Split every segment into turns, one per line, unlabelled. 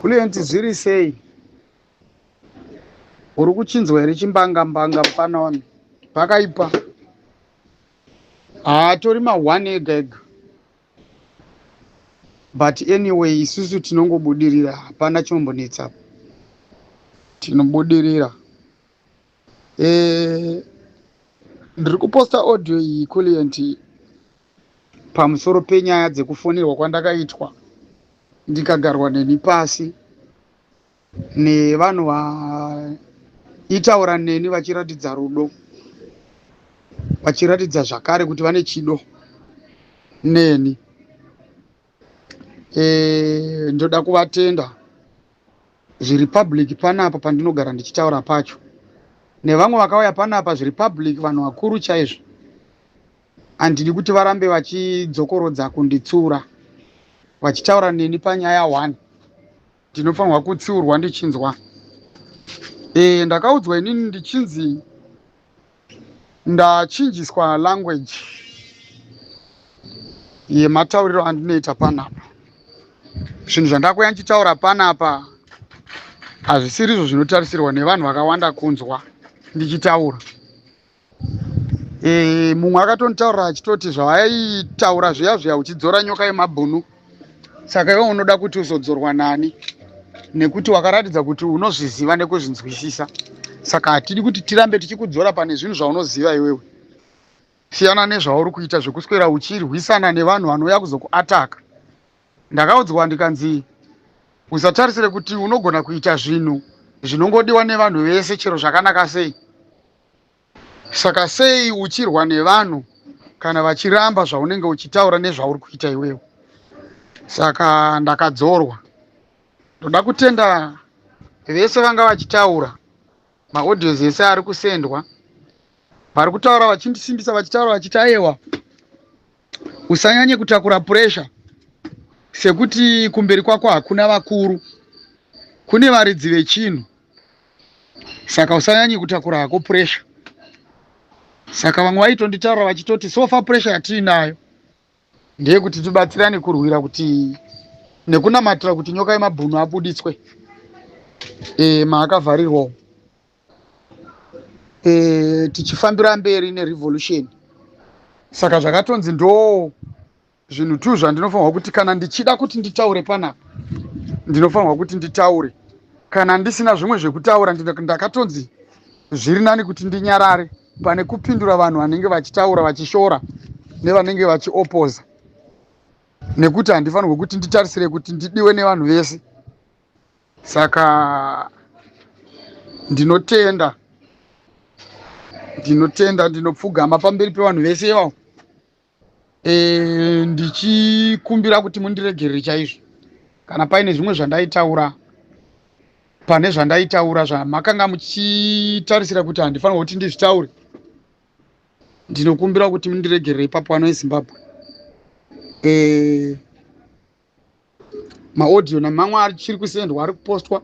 Kulienti zviri sei? Uri kuchinzwa here chimbanga-mbanga pana wani? Pakaipa. Hatori ma1 ega ega. But anyway, isusu tinongobudirira. Hapana chinombonetsa. Tinobudirira. Ndiri kuposta audio iyi Kulienti pamusoro penyaya dzekufonirwa kwandakaitwa ndikagarwa neni pasi nevanhu vaitaura neni vachiratidza rudo, vachiratidza zvakare kuti vane chido neni. Ndoda kuvatenda zviri public panapa pandinogara ndichitaura pacho, nevamwe vakauya panapa zviri public, vanhu vakuru chaizvo. Handidi kuti varambe vachidzokorodza kunditsura vachitaura neni panyaya 1. Ndinofanirwa kutsiurwa ndichinzwa. Ndakaudzwa inini ndichinzi ndachinjiswa language yematauriro andinoita panapa. Zvinhu zvandakuya ndichitaura panapa hazvisiri izvo zvinotarisirwa nevanhu vakawanda kunzwa ndichitaura. Mumwe akatonditaurira achitoti zvavaitaura zviya zviya uchidzora nyoka yemabhunu, saka iwe unoda kuti uzodzorwa nani nekuti wakaratidza kuti unozviziva nekuzvinzwisisa. Saka hatidi kuti tirambe tichikudzora pane zvinhu zvaunoziva iwewe. Siyana nezvauri kuita zvekuswera uchirwisana nevanhu vanouya kuzokuataka. Ndakaudzwa ndikanzi usatarisire kuti unogona kuita zvinhu zvinongodiwa nevanhu vese chero zvakanaka sei. Saka sei uchirwa nevanhu kana vachiramba zvaunenge uchitaura nezvauri kuita iwewe. Saka ndakadzorwa. Ndoda kutenda vese vanga vachitaura, maaudios ese ari kusendwa, vari kutaura vachindisimbisa vachitaura vachiti aiwa usanyanye kutakura puresha, sekuti kumberi kwako hakuna vakuru, kune varidzi vechinhu, saka usanyanye kutakura hako puresha. Saka vamwe vaitonditaura vachitoti sofa puresha yatiinayo ndeye kuti tibatsirane kurwira kuti nekunamatira kuti nyoka yemabhunu abuditswe maakavharirwawo, tichifambira mberi nerevolution. Saka zvakatonzi ndo zvinhu tu zvandinofanirwa kuti kana ndichida kuti nditaure panapa ndinofanirwa kuti nditaure. Kana ndisina zvimwe zvekutaura ndakatonzi zviri nani kuti ndinyarare pane kupindura vanhu vanenge vachitaura vachishora nevanenge vachiopoza, nekuti handifanirwe kuti nditarisire kuti ndidiwe nevanhu vese. Saka ndinotenda ndinopfugama pamberi pevanhu vese ivavo, ndichikumbira kuti mundiregerere chaizvo kana paine zvimwe zvandaitaura pane zvandaitaura zvamakanga muchitarisira kuti handifanirwa kuti ndizvitaure. Ndinokumbira kuti mundiregerere ipapo vano veZimbabwe. Maaudio namamwe achiri kusendwa ari kupostwa.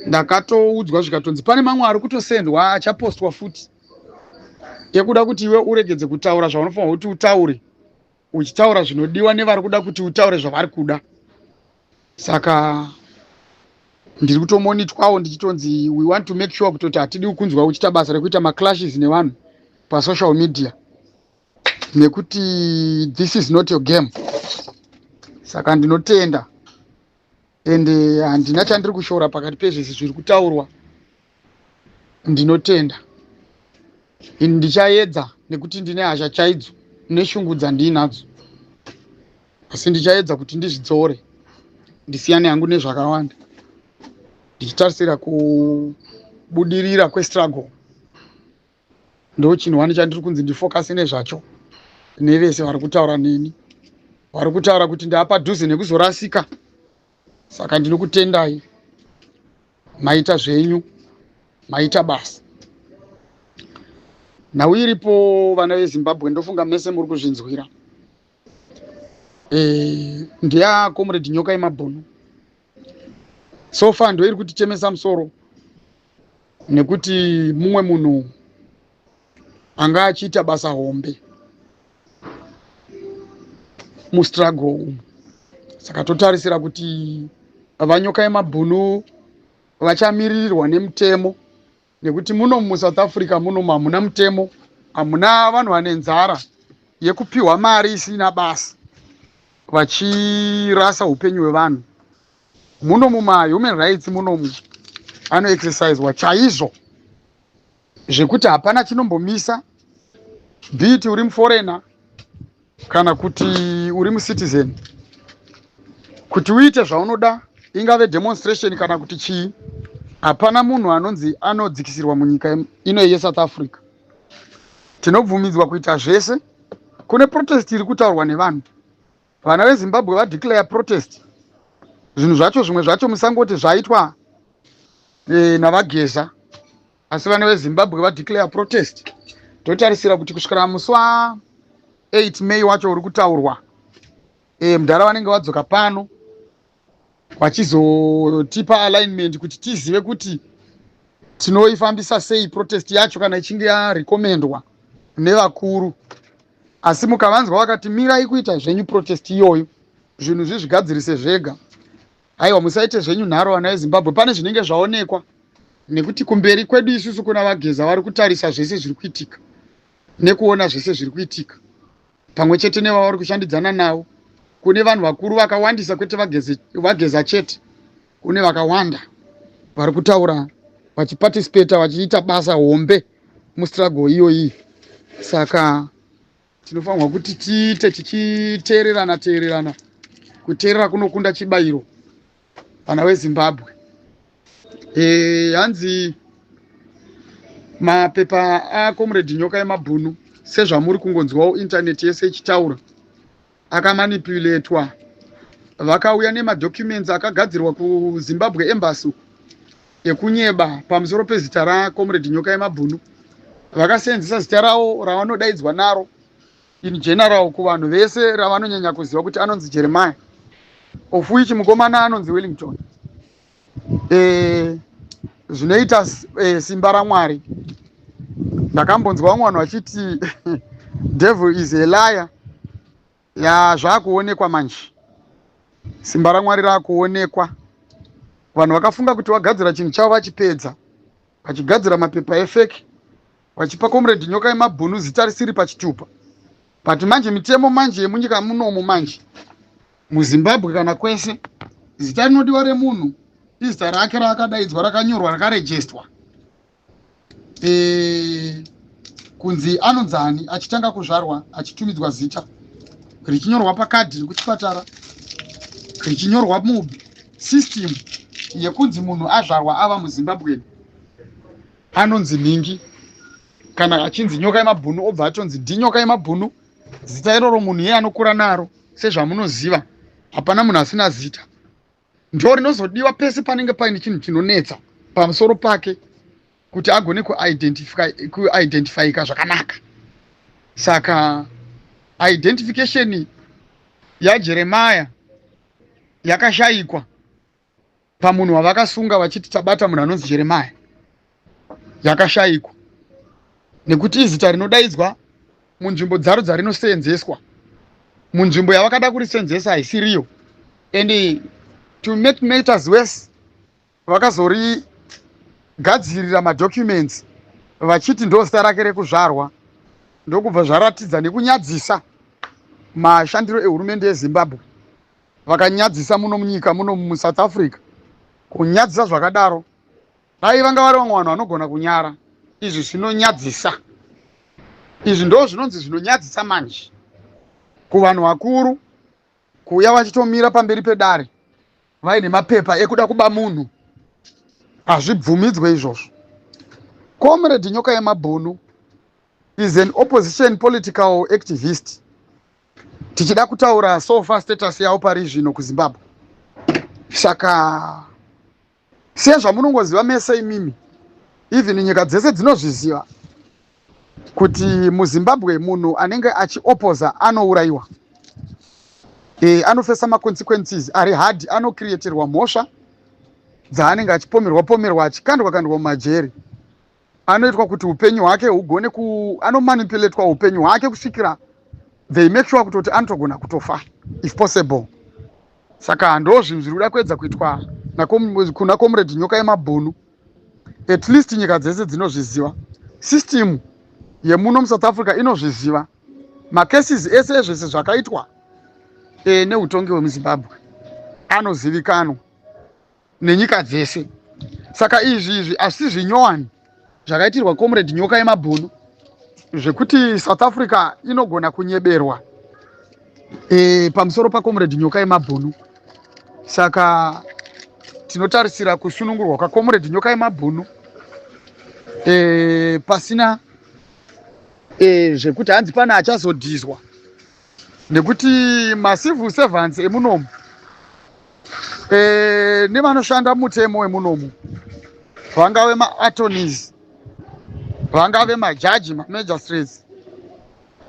Ndakatoudzwa zvikatonzi pane mamwe ari kutosendwa achapostwa futi, ekuda kuti iwe uregedze kutaura zvaunofanirwa kuti utaure, uchitaura zvinodiwa nevari kuda kuti utaure zvavari kuda. Saka ndiri kutomonitwawo ndichitonzi we want to make sure kuti hatidi kunzwa uchiita basa rekuita maclashes nevanhu pasocial media, nekuti this is not your game. Saka ndinotenda ende handina chandiri kushora pakati pezvese zviri kutaurwa. Ndinotenda ini ndichaedza, nekuti ndine hasha chaidzo neshungu dzandinadzo, asi ndichaedza kuti ndizvidzore ndisiyane hangu nezvakawanda, ndichitarisira kubudirira kwestruggle. Ndo chinhu chandiri kunzi ndifokase nezvacho nevese vari kutaura neni, vari kutaura kuti ndaapadhuze nekuzorasika. Saka ndinokutendai, maita zvenyu, maita basa. Nhau iripo vana veZimbabwe, ndofunga mese muri kuzvinzwira. Ndeya comrade nyoka yemabhunu. So far ndo iri kutichemesa musoro, nekuti mumwe munhu anga achiita basa hombe mustruggle umu. Saka totarisira kuti vanyoka yemabhunu vachamiririrwa nemutemo, nekuti muno muSouth Africa muno hamuna mutemo, hamuna vanhu vane nzara yekupiwa mari isina basa vachirasa upenyu hwevanhu. Muno muma-human rights munomu anoexercisewa chaizvo zvekuti hapana chinombomisa, bhiti uri muforena kana kuti uri mucitizen, kuti uite zvaunoda, ingave demonstration kana kuti chii, hapana munhu anonzi anodzikisirwa munyika ino yeSouth Africa. Tinobvumidzwa kuita zvese. Kune protest iri kutaurwa nevanhu. Vana veZimbabwe vadeclare protest. Zvinhu zvacho zvimwe zvacho musangoti zvaitwa navageza, asi vana veZimbabwe vadeclare protest. Totarisira kuti kusvikira musi wa8 May wacho uri kutaurwa, mudhara vanenge vadzoka pano vachizotipa alignment kuti tizive kuti tinoifambisa sei protest yacho kana ichinge yarekomendwa nevakuru. Asi mukavanzwa vakati mirai kuita zvenyu protest iyoyo, zvinhu zvizvigadzirise zvega, aiwa musaite zvenyu nharo vana veZimbabwe. Pane zvinenge zvaonekwa, nekuti kumberi kwedu isusu kuna vageza vari kutarisa zvese zviri kuitika nekuona zvese zviri kuitika, pamwe chete nevavari kushandidzana navo. Kune vanhu vakuru vakawandisa, kwete vageza chete, kune vakawanda vari kutaura vachipatisipeta, vachiita basa hombe mustruggle iyoyi. Saka tinofanirwa kuti tiite tichiteererana, kuteerera kunokunda chibayiro vana veZimbabwe. Hanzi mapepa aComrade Nyoka yemabhunu, sezvamuri kungonzwawo intaneti yese ichitaura, akamanipuletwa. Vakauya nemadocuments akagadzirwa kuZimbabwe Embassy ekunyeba pamusoro pezita raComrade Nyoka yemabhunu. Vakasenzesa zita rawo ravanodaidzwa naro in general kuvanhu vese ravanonyanya kuziva kuti anonzi Jeremiah, of which mukomana anonzi Wellington. Zvinoita simba raMwari. Ndakambonzwa vamwe vanhu vachiti devil is a liar. Zvaakuonekwa manje, simba raMwari raakuonekwa. Vanhu vakafunga kuti vagadzira chinhu chavo vachipedza, vachigadzira mapepa efeki, vachipa Comrade Nyoka yemabhunu zita risiri pachitupa. But manje mitemo manje yemunyika munomu manje muZimbabwe kana kwese, zita rinodiwa remunhu izita rake rakadaidzwa, rakanyorwa, rakarejestwa, kunzi anonzani achitanga kuzvarwa, achitumidzwa zita richinyorwa pakadhi rekuchipatara, richinyorwa musystem yekunzi munhu azvarwa ava muZimbabwe anonzi Ningi. Kana achinzi Nyoka yemabhunu obva atonzi ndiNyoka yemabhunu. Zita iroro munhu iye anokura naro, sezvamunoziva. Hapana munhu asina zita. Ndo rinozodiwa pese panenge paine chinhu chinonetsa pamusoro pake, kuti agone kuidentifyika zvakanaka. Saka identification yaJeremiah yakashayikwa pamunhu wavakasunga vachiti tabata munhu anonzi Jeremiah. Yakashayikwa nekuti izita rinodaidzwa munzvimbo dzaro dzarinosenzeswa, munzvimbo yavakada kurisenzesa haisiriyo. And to make matters worse, vakazorigadzirira madocuments vachiti ndo zita rake rekuzvarwa. Ndokubva zvaratidza nekunyadzisa mashandiro ehurumende yeZimbabwe. Vakanyadzisa muno munyika muno muSouth Africa. Kunyadzisa zvakadaro, dai vanga vari vamwe vanhu vanogona kunyara. Izvi zvinonyadzisa. Izvi ndo zvinonzi zvinonyadzisa manje kuvanhu vakuru, kuuya vachitomira pamberi pedare vaine mapepa ekuda kuba munhu. Hazvibvumidzwe izvozvo. Comrade Nyoka yemabhunu is an opposition political activist. Tichida kutaura so far status yavo pari zvino kuZimbabwe. Saka sezvamunongoziva mese imimi, even nyika dzese dzinozviziva kuti muZimbabwe munhu anenge achiopoza anourayiwa. Anofesa maconsequences ari hard, anocreaterwa mhosva dzaanenge achipomerwa achikandwa mumajeri. Anoitwa kuti upenyu hwake hugone anomanipuletwa upenyu hwake kusvikira they make sure kuti anotogona kutofa if possible. Saka ndo zvinhu zviri kuda kuedza kuitwa kuna comrade Nyoka yeMabhunu. At least nyika dzese dzinozviziva, system yemuno muSouth Africa inozviziva macases ese zvese zvakaitwa neutongi hwemuZimbabwe anozivikanwa nenyika dzese. Saka izvi asi zvinyowani zvakaitirwa comrade Nyoka yeMabhunu zvekuti South Africa inogona kunyeberwa pamusoro paComrade Nyoka yeMabhunu. Saka tinotarisira kusunungurwa kwaComrade Nyoka yeMabhunu pasina zvekuti hanzi pana achazodhizwa, nekuti macivil servants emunomu nevanoshanda mutemo wemunomu, vangave maattorneys, vangave majaji, magistrates,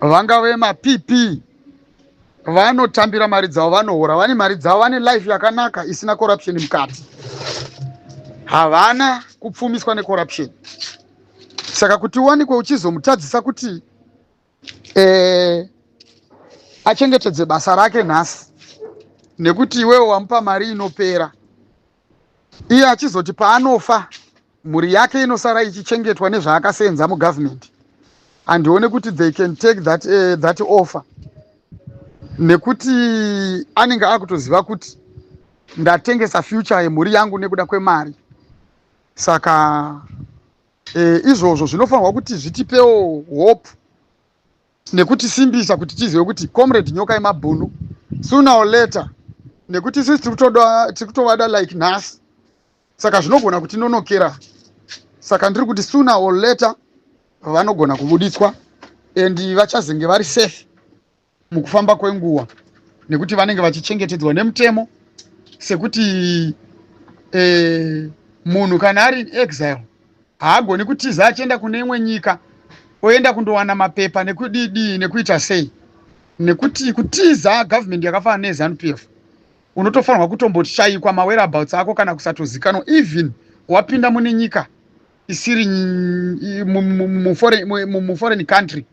vangave maPP, vanotambira mari dzavo, vanohora, vane mari dzavo, vane life yakanaka isina corruption mukati, havana kupfumiswa necorruption. Saka kuti uwanikwe uchizomutadzisa kuti achengetedze basa rake nhasi nekuti iwewe wamupa mari inopera, iye achizoti paanofa mhuri yake inosara ichichengetwa nezvaakasenza mugovernment, andione kuti they can take that offer, nekuti anenge akutoziva kuti ndatengesa future yemhuri yangu nekuda kwemari. Saka izvozvo zvinofanirwa kuti zvitipewo hope nekuti simbisa kuti tizive kuti Comrade Nyoka yeMabhunu sooner or later, nekuti sisi tikutovada like nhasi, saka zvinogona kuti nonokera. Saka ndiri kuti sooner or later vanogona kubuditswa and vachazenge vari safe mukufamba kwenguva, nekuti vanenge vachichengetedzwa nemutemo. Sekuti munhu kana ari in exile haagoni kutiza achienda kune imwe nyika oenda kundowana mapepa nekudidi nekuita sei, nekuti kutiza government yakafanana neZANU-PF unotofanirwa kutomboshayikwa mawhereabouts ako kana kusatozikanwa. Even wapinda mune nyika isiri muforeign country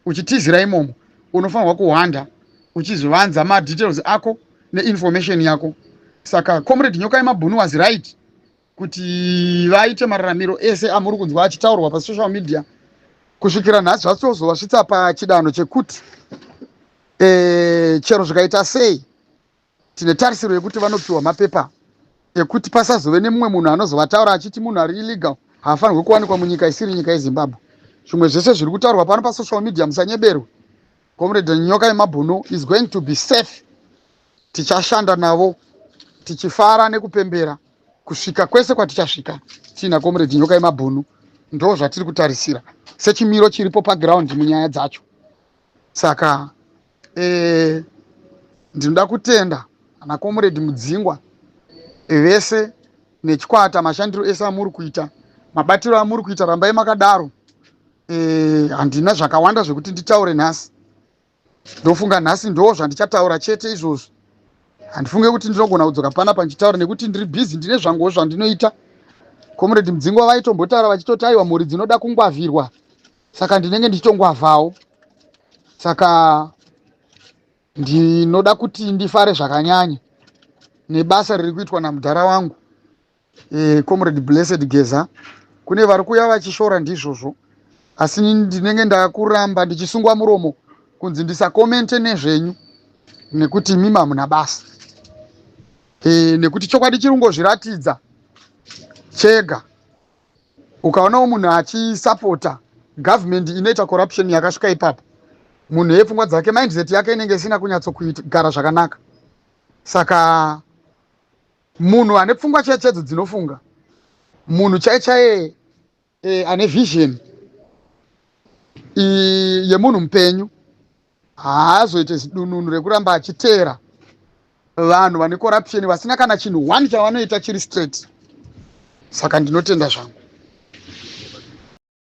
uchitizira imomo, unofanirwa kuhwanda uchizovanza madetails ako neinformation yako. Saka Comrade Nyoka yeMabhunu was right kuti vaite mararamiro ese amuri kunzwa achitaurwa pasocial media kusvikira nhasi zvachitozovasvitsa pachidanho chekuti chero zvikaita sei tine tarisiro yekuti vanopiwa mapepa ekuti pasazove nemumwe munhu anozovataura achiti munhu ari illegal haafanirwi kuwanikwa munyika isiri nyika yeZimbabwe. Zvimwe zvese zviri kutaurwa pano pasocial media musanyeberwe. Comrade Nyoka yeMabhunu is going to be safe. Tichashanda navo tichifara nekupembera kusvika kwese kwatichasvika tina Comrade Nyoka yeMabhunu. Ndo zvatiri kutarisira sechimiro chiripo paground munyaya dzacho. Saka ndinoda kutenda ana Comrade Mudzingwa vese nechikwata mashandiro ese amuri kuita, mabatiro amuri kuita, rambai makadaro. Handina zvakawanda zvekuti nditaure nhasi, ndofunga nhasi ndo zvandichataura chete izvozvo. Handifunge kuti ndinogona kudzoka pana panchitaura nekuti ndiri busy, ndine zvangu zvandinoita. Comrade Mudzingwa vaitombotaura vachitoti aiwa mhuri dzinoda kungwavirwa, saka ndinenge ndichitongwavhawo. Saka ndinoda kuti ndifare zvakanyanya nebasa riri kuitwa namudhara wangu Comrade Blessed Geza. Kune vari kuuya vachishora ndizvozvo, asi ndinenge ndakuramba ndichisungwa muromo kunzi ndisakomente nezvenyu nekuti mimi hamuna basa. Nekuti chokwadi chiri kungozviratidza chega. Ukaonawo munhu achisapota government inoita corruption yakasvika ipapo, munhu yepfungwa dzake mindset yake inenge isina kunyatsogara zvakanaka. Saka munhu ane pfungwa chechedzo dzinofunga, munhu chaichaye ane vision yemunhu mupenyu, haazoite zidununu rekuramba achiteera vanhu vane corruption vasina kana chinhu one chavanoita chiri straight. Saka ndinotenda zvangu.